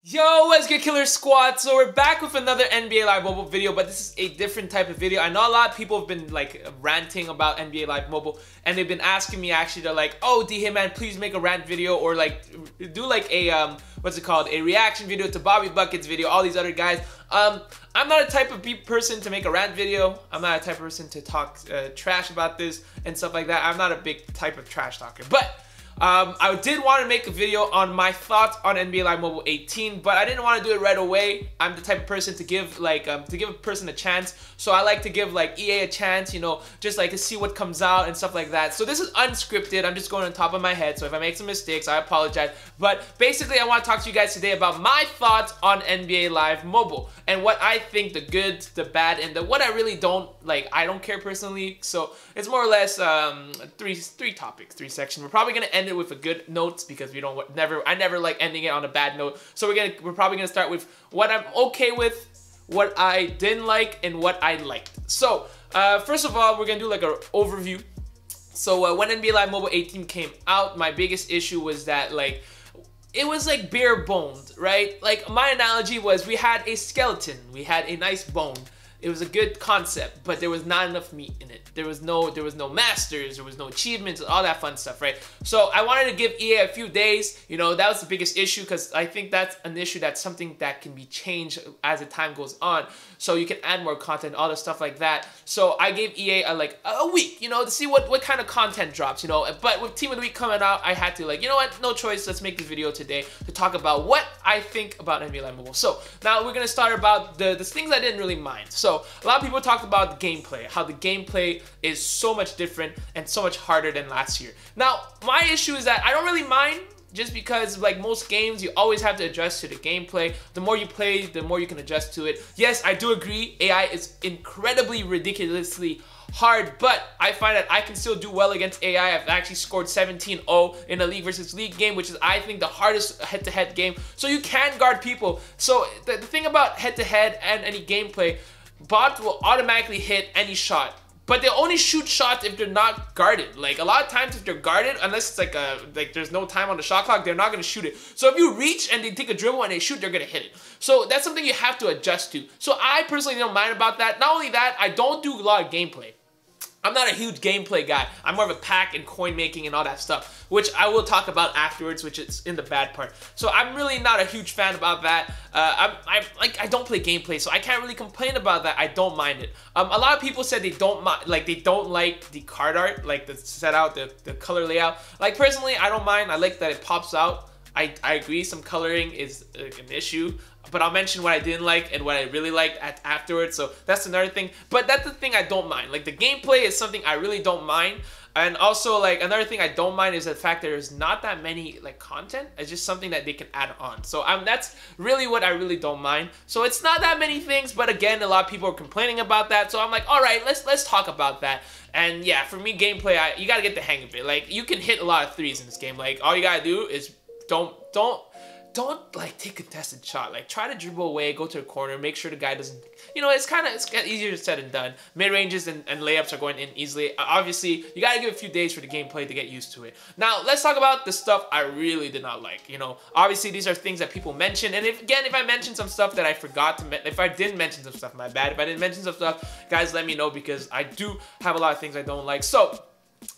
Yo, what's good, Killer Squad? So we're back with another NBA Live Mobile video, but this is a different type of video. I know a lot of people have been like ranting about NBA Live Mobile, and they've been asking me actually, they're like, oh, Hitman, please make a rant video, or like do like a what's it called, a reaction video to Bobby Bucket's video, all these other guys. I'm not a type of person to make a rant video. I'm not a type of person to talk trash about this and stuff like that. I'm not a big type of trash talker, but I did want to make a video on my thoughts on NBA Live Mobile 18, but I didn't want to do it right away. I'm the type of person to give like a person a chance, so I like to give like EA a chance, you know, just like to see what comes out and stuff like that. So this is unscripted. I'm just going on top of my head, so if I make some mistakes, I apologize. But basically, I want to talk to you guys today about my thoughts on NBA Live Mobile and what I think, the good, the bad, and the what I really don't like. I don't care personally, so it's more or less three topics, three sections. We're probably gonna end it with a good note because I never like ending it on a bad note. So we're probably gonna start with what I'm okay with, what I didn't like, and what I liked. So first of all, we're gonna do like an overview. So when NBA Live Mobile 18 came out, my biggest issue was that like it was like bare boned, right? Like my analogy was we had a skeleton, we had a nice bone. It was a good concept, but there was not enough meat in it. There was no masters, there was no achievements, all that fun stuff, right? So I wanted to give EA a few days. You know, that was the biggest issue because I think that's an issue, that's something that can be changed as the time goes on. So you can add more content, all the stuff like that. So I gave EA a week, you know, to see what kind of content drops, you know. But with Team of the Week coming out, I had to like, you know what, no choice, let's make this video today to talk about what I think about NBA Live Mobile. So now we're gonna start about the things I didn't really mind. So a lot of people talked about the gameplay, how the gameplay is so much different and so much harder than last year. Now, my issue is that I don't really mind, just because like most games, you always have to adjust to the gameplay. The more you play, the more you can adjust to it. Yes, I do agree, AI is incredibly, ridiculously hard, but I find that I can still do well against AI. I've actually scored 17-0 in a League versus League game, which is, I think, the hardest head-to-head game. So you can guard people. So the thing about head-to-head and any gameplay, bots will automatically hit any shot, but they only shoot shots if they're not guarded. Like a lot of times if they're guarded, unless it's like there's no time on the shot clock, they're not going to shoot it. So if you reach and they take a dribble and they shoot, they're going to hit it. So that's something you have to adjust to. So I personally don't mind about that. Not only that, I don't do a lot of gameplay. I'm not a huge gameplay guy. I'm more of a pack and coin making and all that stuff, which I will talk about afterwards, which is in the bad part. So I'm really not a huge fan about that. I don't play gameplay, so I can't really complain about that. I don't mind it. A lot of people said they don't like the card art, like the set out, the color layout. Like personally, I don't mind. I like that it pops out. I agree, some coloring is an issue, but I'll mention what I didn't like and what I really liked afterwards, so that's another thing. But that's the thing I don't mind. Like the gameplay is something I really don't mind. And also like another thing I don't mind is the fact that there's not that many like content. It's just something that they can add on. So that's really what I really don't mind. So it's not that many things, but again, a lot of people are complaining about that. So I'm like, all right, let's talk about that. And yeah, for me, gameplay, you gotta get the hang of it. Like you can hit a lot of threes in this game. Like all you gotta do is don't like take a contested shot. Like try to dribble away, go to the corner, make sure the guy doesn't, you know, it's easier said than done. Mid-ranges and layups are going in easily. Obviously, you gotta give a few days for the gameplay to get used to it. Now, let's talk about the stuff I really did not like. You know, obviously these are things that people mention, and if I mention some stuff that I forgot to if I didn't mention some stuff, my bad. If I didn't mention some stuff, guys, let me know, because I do have a lot of things I don't like. So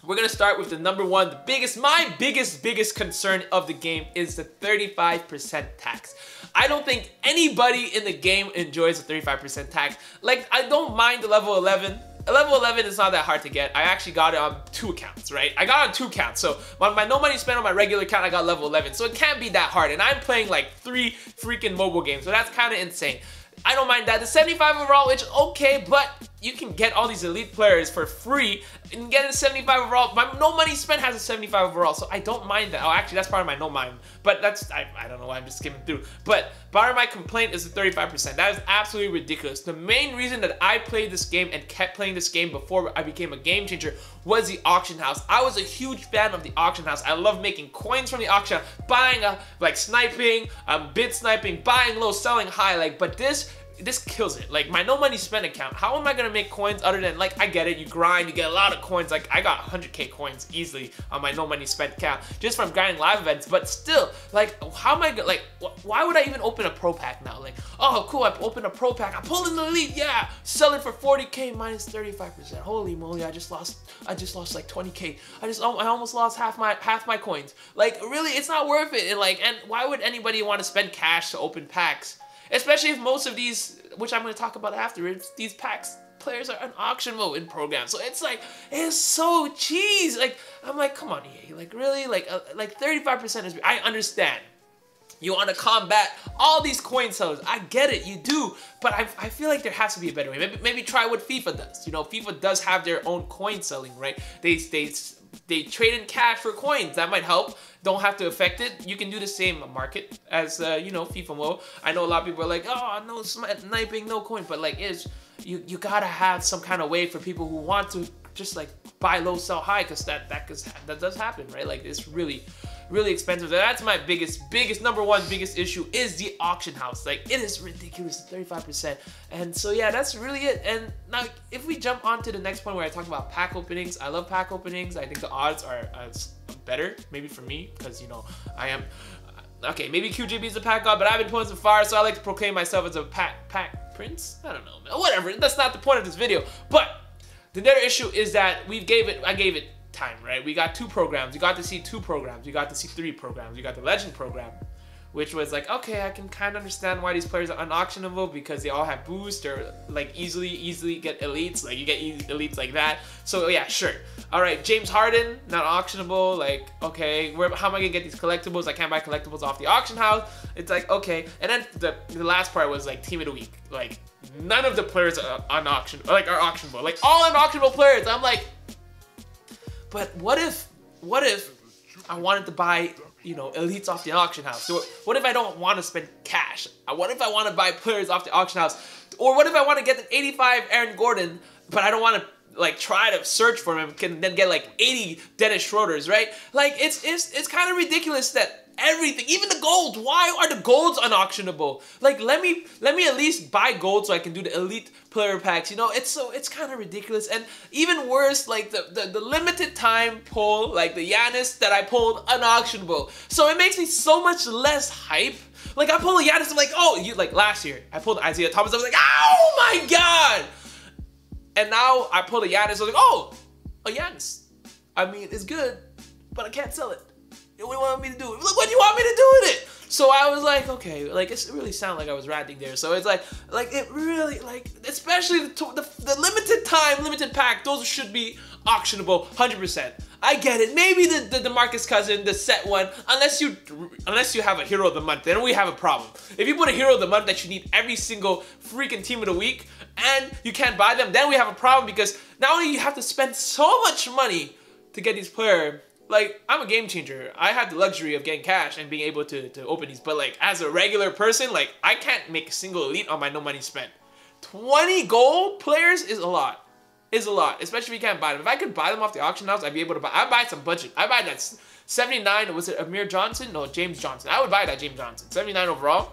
we're gonna start with the number one, my biggest concern of the game is the 35% tax. I don't think anybody in the game enjoys the 35% tax. Like, I don't mind the level 11. Level 11 is not that hard to get. I actually got it on 2 accounts, right? I got it on 2 accounts. So on my no money spent on my regular account, I got level 11. So it can't be that hard. And I'm playing like 3 freaking mobile games. So that's kind of insane. I don't mind that. The 75 overall, it's okay, but you can get all these elite players for free and get a 75 overall. My no money spent has a 75 overall, so I don't mind that. Oh, actually, that's part of my no mind. But that's, I don't know why I'm just skimming through. But part of my complaint is the 35%. That is absolutely ridiculous. The main reason that I played this game and kept playing this game before I became a game changer was the auction house. I was a huge fan of the auction house. I love making coins from the auction, buying, like sniping, bid sniping, buying low, selling high. Like, but this this kills it. Like, my no money spent account, how am I gonna make coins other than, like, I get it, you grind, you get a lot of coins. Like, I got 100k coins easily on my no money spent account just from grinding live events, but still, like, how am I gonna, like, why would I even open a pro pack now? Like, oh cool, I opened a pro pack, I pulled in the elite, yeah, sell it for 40k minus 35%. Holy moly, I just lost like 20k. I almost lost half my coins. Like, really, it's not worth it. And why would anybody want to spend cash to open packs? Especially if most of these, which I'm going to talk about afterwards, these packs, players are on auction mode in programs. So it's like, it's so cheese. Like, I'm like, come on, EA. Like, really? Like 35% is, I understand. You want to combat all these coin sellers. I get it, you do. But I feel like there has to be a better way. Maybe try what FIFA does. You know, FIFA does have their own coin selling, right? They trade in cash for coins. That might help. Don't have to affect it. You can do the same market as, you know, FIFA mode. I know a lot of people are like, oh, no sniping, no coin. But, like, you gotta have some kind of way for people who want to just, like, buy low, sell high, because that does happen, right? Like, it's really expensive. That's my biggest number one biggest issue is the auction house. Like, it is ridiculous, 35%. And so yeah, that's really it. And now if we jump on to the next point where I talk about pack openings, I love pack openings. I think the odds are better, maybe for me, because, you know, I am okay, maybe QJB is a pack god, but I've been pulling some fire, so I like to proclaim myself as a pack prince. I don't know, man. Whatever, that's not the point of this video. But the other issue is that I gave it time, right? We got 2 programs. You got to see 2 programs. You got to see 3 programs. You got the Legend program, which was like, okay, I can kind of understand why these players are unauctionable, because they all have boost or like easily get elites. Like, you get elites like that. So yeah, sure. All right, James Harden, not auctionable. Like, okay, how am I gonna get these collectibles? I can't buy collectibles off the auction house. It's like, okay. And then the last part was like team of the week. Like, none of the players are auctionable. Like, all unauctionable players. I'm like, but what if I wanted to buy, you know, elites off the auction house? So what if I don't want to spend cash? What if I want to buy players off the auction house? Or what if I want to get an 85 Aaron Gordon, but I don't want to, like, try to search for him and then get like 80 Dennis Schroeders, right? Like, it's kind of ridiculous that everything, even the golds, why are the golds unauctionable? Like, let me at least buy gold so I can do the elite player packs, you know? It's kind of ridiculous. And even worse, like the limited time pull, like the Giannis that I pulled, unauctionable. So it makes me so much less hype. Like, I pulled a Giannis, I'm like, oh, like last year I pulled Isaiah Thomas, I was like, oh my god. And now I pulled a Giannis, I was like, oh, a Giannis, I mean, it's good, but I can't sell it. What do you want me to do? Look, what do you want me to do with it? So I was like, okay, like, it really sounded like I was ranting there. So it's like it really, like, especially the limited time, limited pack, those should be auctionable 100%. I get it. Maybe the DeMarcus Cousins, the set one, unless you have a hero of the month, then we have a problem. If you put a hero of the month that you need every single freaking team of the week and you can't buy them, then we have a problem, because not only you have to spend so much money to get these players. Like, I'm a game changer. I have the luxury of getting cash and being able to open these. But, like, as a regular person, like, I can't make a single elite on my no money spent. 20 gold players is a lot. Is a lot. Especially if you can't buy them. If I could buy them off the auction house, I'd be able to buy. I'd buy some budget. I'd buy that 79. Was it Amir Johnson? No, James Johnson. I would buy that James Johnson. 79 overall.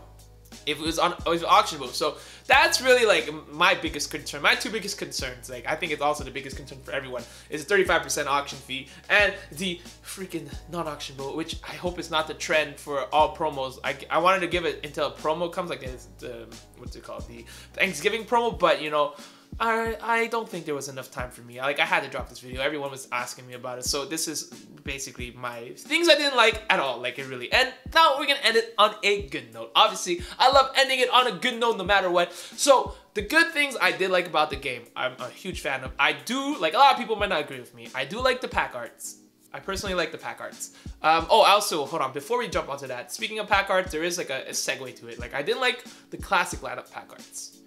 If it was auctionable. So that's really, like, my biggest concern. My 2 biggest concerns, like, I think it's also the biggest concern for everyone, is the 35% auction fee and the freaking non-auctionable, which I hope is not the trend for all promos. I wanted to give it until a promo comes, like the what's it called, the Thanksgiving promo, but, you know, I don't think there was enough time for me. Like, I had to drop this video. Everyone was asking me about it. So this is basically my things I didn't like at all. Like, it really. And now we're gonna end it on a good note. Obviously, I love ending it on a good note no matter what. So the good things I did like about the game, I'm a huge fan of. I do, like, a lot of people might not agree with me, I do like the pack arts. I personally like the pack arts. Oh, also, hold on, before we jump onto that, speaking of pack arts, there is like a segue to it. Like, I didn't like the classic lineup pack arts.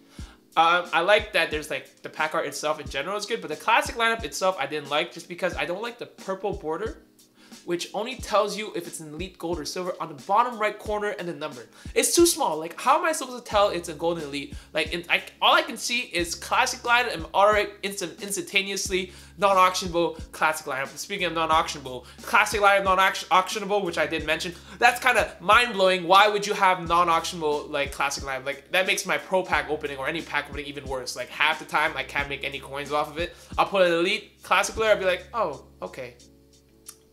I like that there's, like, the pack art itself in general is good, but the classic lineup itself I didn't like, just because I don't like the purple border. which only tells you if it's an elite, gold, or silver on the bottom right corner and the number. It's too small. Like, how am I supposed to tell it's a golden elite? Like, all I can see is classic line and auto instantaneously, non-auctionable, classic lineup. Speaking of non-auctionable, classic lineup, non-auctionable, which I did mention. That's kind of mind-blowing. Why would you have non-auctionable, like, classic lineup? Like, that makes my pro pack opening or any pack opening even worse. Like, half the time I can't make any coins off of it. I'll put an elite classic player, I'll be like, oh, okay,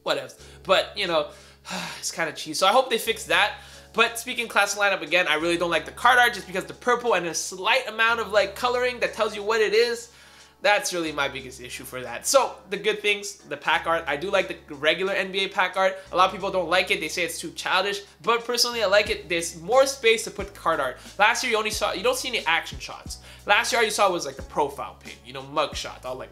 whatever. But, you know, it's kind of cheap. So I hope they fix that. But speaking classic lineup again, I really don't like the card art just because the purple and a slight amount of like coloring that tells you what it is. That's really my biggest issue for that. So the good things, the pack art, I do like the regular NBA pack art. A lot of people don't like it. They say it's too childish, but personally I like it. There's more space to put card art. Last year you don't see any action shots. Last year all you saw was like the profile pic, you know, mug shot, all like,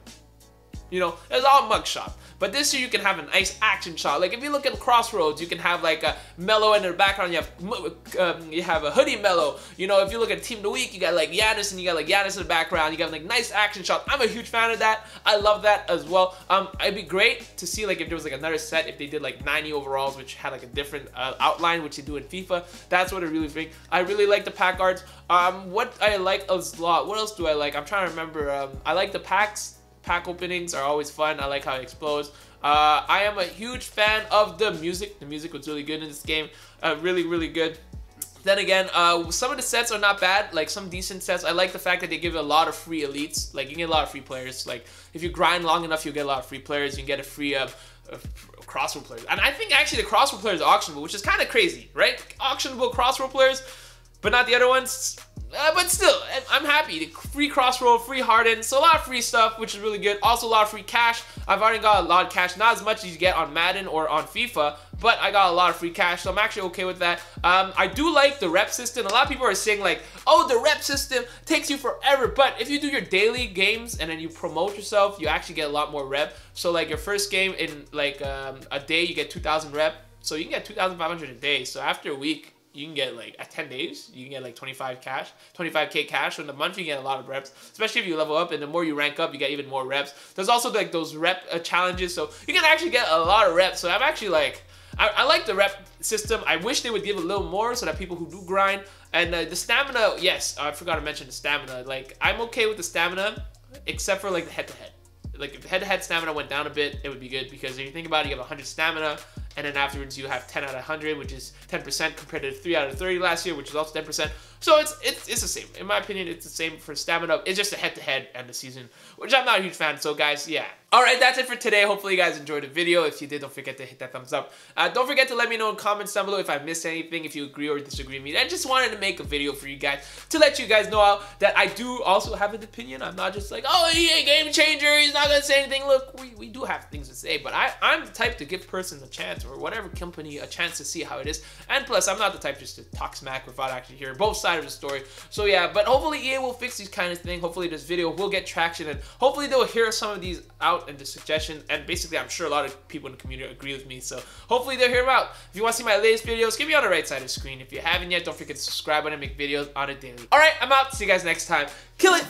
you know, it was all mug shot. But this year you can have a nice action shot. Like if you look at Crossroads, you can have like a Melo in the background. You have a hoodie Melo. You know, if you look at Team of the Week, you got like Giannis and you got like Giannis in the background. You got like nice action shots. I'm a huge fan of that. I love that as well. It'd be great to see like if there was like another set, if they did like 90 overalls, which had like a different outline, which they do in FIFA. That's what it really brings. I really like the pack arts. What I like a lot. What else do I like? I'm trying to remember. I like the packs. Pack openings are always fun. I like how it explodes. I am a huge fan of the music. The music was really good in this game. Really, really good. Then again, some of the sets are not bad. Like some decent sets. I like the fact that they give a lot of free elites. Like you get a lot of free players. Like if you grind long enough, you'll get a lot of free players. You can get a free crossroad players. And I think actually the crossroad players are auctionable, which is kind of crazy, right? Auctionable crossroad players, but not the other ones. But still, I'm happy. Free Crossroad, free Harden, so a lot of free stuff, which is really good. Also a lot of free cash. I've already got a lot of cash, not as much as you get on Madden or on FIFA, but I got a lot of free cash, so I'm actually okay with that. I do like the rep system. A lot of people are saying like, oh, the rep system takes you forever, but if you do your daily games and then you promote yourself, you actually get a lot more rep. So like your first game in like a day, you get 2,000 rep, so you can get 2,500 a day. So after a week, you can get like at 10 days, you can get like 25K cash. So in a month, you get a lot of reps, especially if you level up, and the more you rank up, you get even more reps. There's also like those rep challenges, so you can actually get a lot of reps. So I'm actually like, I like the rep system. I wish they would give a little more so that people who do grind, and the stamina, yes, I forgot to mention the stamina. Like I'm okay with the stamina, except for like the head-to-head. Like if the head-to-head stamina went down a bit, it would be good, because if you think about it, you have 100 stamina, and then afterwards you have 10 out of 100, which is 10% compared to 3 out of 30 last year, which is also 10%. So it's the same. In my opinion, it's the same for stamina. It's just a head-to-head and the season, which I'm not a huge fan. So guys, yeah. Alright, that's it for today. Hopefully you guys enjoyed the video. If you did, don't forget to hit that thumbs up. Don't forget to let me know in comments down below if I missed anything, if you agree or disagree with me. I just wanted to make a video for you guys to let you guys know that I do also have an opinion. I'm not just like, oh, he ain't game changer, he's not gonna say anything. Look, we do have things to say, but I'm the type to give persons a chance, or whatever company a chance to see how it is. And plus, I'm not the type just to talk smack without actually hearing both sides of the story. So yeah, but hopefully EA will fix these kind of things. Hopefully this video will get traction, and hopefully they'll hear some of these out and the suggestions. And basically, I'm sure a lot of people in the community agree with me. So hopefully they'll hear them out. If you want to see my latest videos, give me on the right side of the screen. If you haven't yet, don't forget to subscribe and make videos on it daily. All right, I'm out. See you guys next time. Kill it.